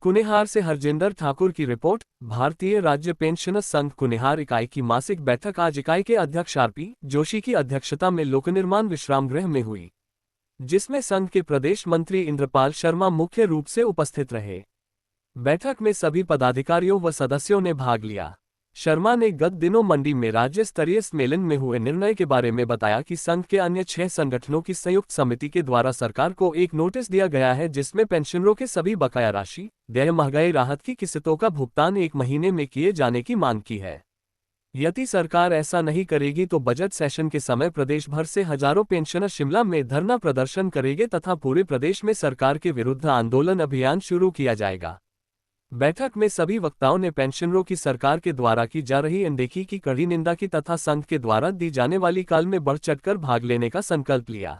कुनिहार से हरजिंदर ठाकुर की रिपोर्ट। भारतीय राज्य पेंशनर्स संघ कुनिहार इकाई की मासिक बैठक आज इकाई के अध्यक्ष आरपी जोशी की अध्यक्षता में लोकनिर्माण विश्राम गृह में हुई, जिसमें संघ के प्रदेश मंत्री इंद्रपाल शर्मा मुख्य रूप से उपस्थित रहे। बैठक में सभी पदाधिकारियों व सदस्यों ने भाग लिया। शर्मा ने गत दिनों मंडी में राज्य स्तरीय सम्मेलन में हुए निर्णय के बारे में बताया कि संघ के अन्य 6 संगठनों की संयुक्त समिति के द्वारा सरकार को एक नोटिस दिया गया है, जिसमें पेंशनरों के सभी बकाया राशि, देय महंगाई राहत की किस्तों का भुगतान 1 महीने में किए जाने की मांग की है। यदि सरकार ऐसा नहीं करेगी तो बजट सेशन के समय प्रदेश भर से हजारों पेंशनर शिमला में धरना प्रदर्शन करेंगे तथा पूरे प्रदेश में सरकार के विरुद्ध आंदोलन अभियान शुरू किया जाएगा। बैठक में सभी वक्ताओं ने पेंशनरों की सरकार के द्वारा की जा रही अनदेखी की कड़ी निंदा की तथा संघ के द्वारा दी जाने वाली काल में बढ़ चढ़कर भाग लेने का संकल्प लिया।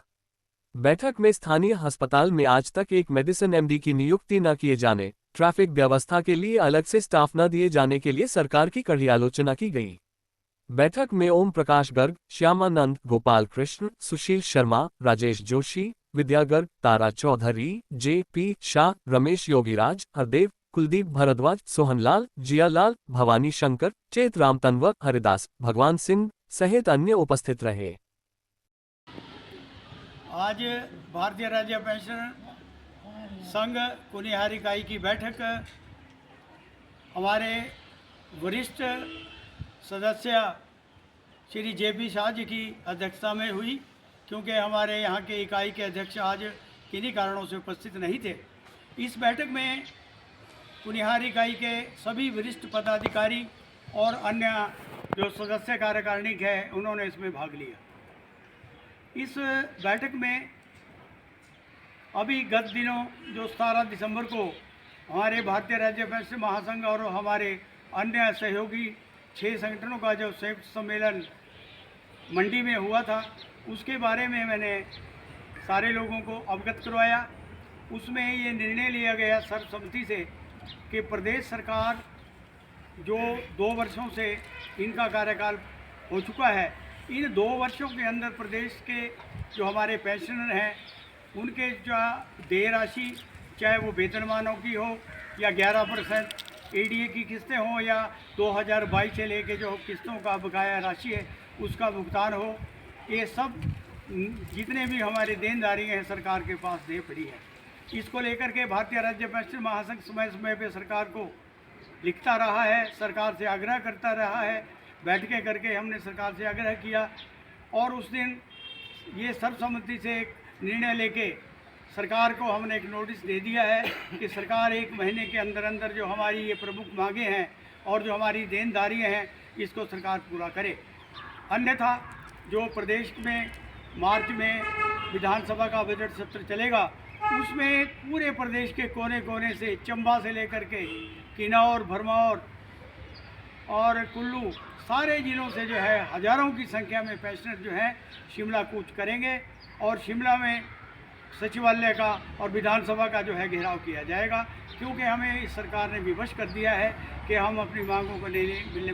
बैठक में स्थानीय अस्पताल में आज तक एक मेडिसिन एमडी की नियुक्ति न किए जाने, ट्रैफिक व्यवस्था के लिए अलग से स्टाफ न दिए जाने के लिए सरकार की कड़ी आलोचना की गई। बैठक में ओम प्रकाश गर्ग, श्यामानंद, गोपाल कृष्ण, सुशील शर्मा, राजेश जोशी, विद्या गर्ग, तारा चौधरी, जे.पी. शाह, रमेश योगीराज, हरदेव, कुलदीप भारद्वाज, सोहनलाल, जियालाल, भवानी शंकर, चेत राम तन्वर, हरिदास, भगवान सिंह सहित अन्य उपस्थित रहे। आज भारतीय राज्य पेंशन संघ कुनिहार इकाई की बैठक हमारे वरिष्ठ सदस्य श्री जे.पी. शाह जी की अध्यक्षता में हुई, क्योंकि हमारे यहाँ के इकाई के अध्यक्ष आज किन्हीं कारणों से उपस्थित नहीं थे। इस बैठक में कुनिहार इकाई के सभी वरिष्ठ पदाधिकारी और अन्य जो सदस्य कार्यकारिणी है उन्होंने इसमें भाग लिया। इस बैठक में अभी गत दिनों जो 17 दिसंबर को हमारे भारतीय राज्य पेंशन महासंघ और हमारे अन्य सहयोगी 6 संगठनों का जो संयुक्त सम्मेलन मंडी में हुआ था, उसके बारे में मैंने सारे लोगों को अवगत करवाया। उसमें ये निर्णय लिया गया सर्वसम्मति से कि प्रदेश सरकार जो 2 वर्षों से इनका कार्यकाल हो चुका है, इन 2 वर्षों के अंदर प्रदेश के जो हमारे पेंशनर हैं उनके जो देय राशि, चाहे वो वेतनमानों की हो या 11% एडीए की किस्तें हों या 2022 से लेके जो किस्तों का बकाया राशि है उसका भुगतान हो, ये सब जितने भी हमारे देनदारी हैं सरकार के पास दे पड़ी है। इसको लेकर के भारतीय राज्य पेंशन महासंघ समय समय पे सरकार को लिखता रहा है, सरकार से आग्रह करता रहा है। बैठकें करके हमने सरकार से आग्रह किया और उस दिन ये सर्वसम्मति से एक निर्णय लेके सरकार को हमने एक नोटिस दे दिया है कि सरकार 1 महीने के अंदर अंदर जो हमारी ये प्रमुख मांगें हैं और जो हमारी देनदारियाँ हैं इसको सरकार पूरा करे। अन्यथा जो प्रदेश में मार्च में विधानसभा का बजट सत्र चलेगा, उसमें पूरे प्रदेश के कोने कोने से, चंबा से लेकर के किन्नौर, भरमौर और कुल्लू, सारे जिलों से जो है हज़ारों की संख्या में पेंशनर जो हैं शिमला कूच करेंगे और शिमला में सचिवालय का और विधानसभा का जो है घेराव किया जाएगा, क्योंकि हमें इस सरकार ने विवश कर दिया है कि हम अपनी मांगों को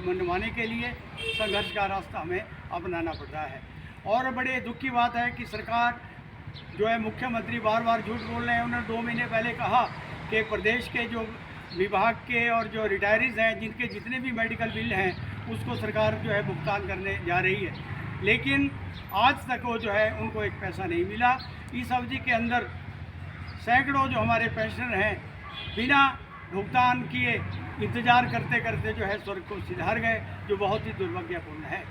मनवाने के लिए संघर्ष का रास्ता हमें अपनाना पड़ रहा है। और बड़े दुख की बात है कि सरकार जो है, मुख्यमंत्री बार बार झूठ बोल रहे हैं। उन्होंने 2 महीने पहले कहा कि प्रदेश के जो विभाग के और जो रिटायरीज़ हैं जिनके जितने भी मेडिकल बिल हैं उसको सरकार जो है भुगतान करने जा रही है, लेकिन आज तक वो जो है उनको एक पैसा नहीं मिला। इस अवधि के अंदर सैकड़ों जो हमारे पेंशनर हैं बिना भुगतान किए इंतज़ार करते करते जो है स्वर्ग को सिधार गए, जो बहुत ही दुर्भाग्यपूर्ण है।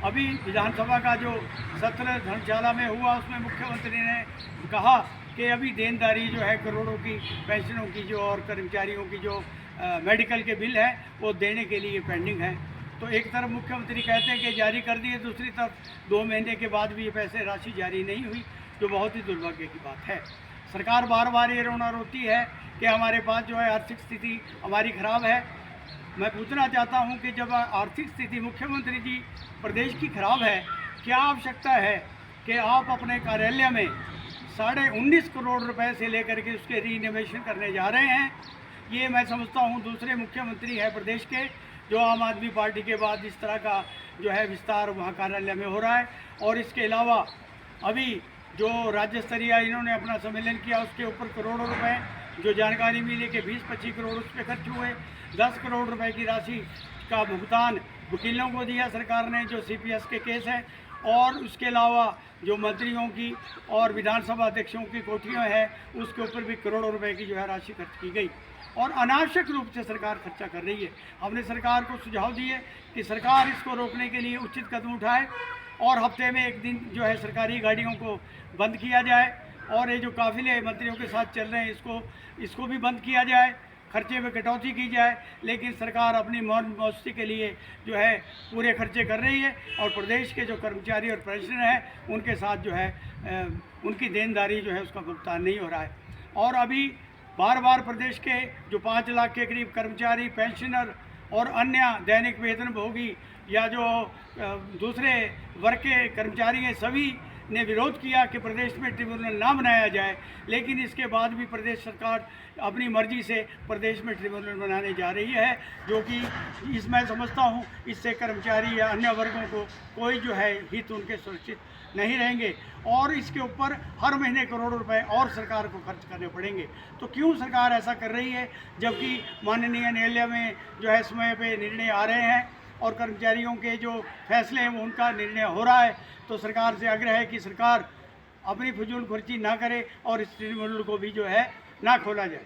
अभी विधानसभा का जो सत्र धर्मशाला में हुआ उसमें मुख्यमंत्री ने कहा कि अभी देनदारी जो है करोड़ों की पेंशनों की जो और कर्मचारियों की जो मेडिकल के बिल हैं वो देने के लिए पेंडिंग है। तो एक तरफ मुख्यमंत्री कहते हैं कि जारी कर दिए, दूसरी तरफ 2 महीने के बाद भी ये पैसे राशि जारी नहीं हुई, जो बहुत ही दुर्भाग्य की बात है। सरकार बार बार ये रोना रोती है कि हमारे पास जो है आर्थिक स्थिति हमारी ख़राब है। मैं पूछना चाहता हूं कि जब आर्थिक स्थिति मुख्यमंत्री जी प्रदेश की खराब है, क्या आवश्यकता है कि आप अपने कार्यालय में 19.5 करोड़ रुपए से लेकर के उसके रीइनोवेशन करने जा रहे हैं? ये मैं समझता हूं दूसरे मुख्यमंत्री है प्रदेश के जो आम आदमी पार्टी के बाद इस तरह का जो है विस्तार वहाँ कार्यालय में हो रहा है। और इसके अलावा अभी जो राज्य स्तरीय इन्होंने अपना सम्मेलन किया उसके ऊपर करोड़ों रुपए जो जानकारी मिली कि 20-25 करोड़ उस पर खर्च हुए। 10 करोड़ रुपए की राशि का भुगतान वकीलों को दिया सरकार ने, जो CPS के केस हैं। और उसके अलावा जो मंत्रियों की और विधानसभा अध्यक्षों की कोठियाँ हैं उसके ऊपर भी करोड़ों रुपए की जो है राशि खर्च की गई और अनावश्यक रूप से सरकार खर्चा कर रही है। हमने सरकार को सुझाव दिए कि सरकार इसको रोकने के लिए उचित कदम उठाए और हफ्ते में एक दिन जो है सरकारी गाड़ियों को बंद किया जाए और ये जो काफिले मंत्रियों के साथ चल रहे हैं इसको भी बंद किया जाए, खर्चे में कटौती की जाए। लेकिन सरकार अपनी मौज मस्ती के लिए जो है पूरे खर्चे कर रही है और प्रदेश के जो कर्मचारी और पेंशनर हैं उनके साथ जो है उनकी देनदारी जो है उसका भुगतान नहीं हो रहा है। और अभी बार बार प्रदेश के जो 5 लाख के करीब कर्मचारी, पेंशनर और अन्य दैनिक वेतनभोगी या जो दूसरे वर्ग के कर्मचारी हैं सभी ने विरोध किया कि प्रदेश में ट्रिब्यूनल ना बनाया जाए। लेकिन इसके बाद भी प्रदेश सरकार अपनी मर्जी से प्रदेश में ट्रिब्यूनल बनाने जा रही है, जो कि मैं समझता हूँ इससे कर्मचारी या अन्य वर्गों को कोई जो है हित उनके सुरक्षित नहीं रहेंगे और इसके ऊपर हर महीने करोड़ों रुपए और सरकार को खर्च करने पड़ेंगे। तो क्यों सरकार ऐसा कर रही है जबकि माननीय न्यायालय में जो है समय पे निर्णय आ रहे हैं और कर्मचारियों के जो फैसले हैं वो उनका निर्णय हो रहा है। तो सरकार से आग्रह है कि सरकार अपनी फजूल खर्ची ना करे और इस ट्रिब्यूनल को भी जो है ना खोला जाए।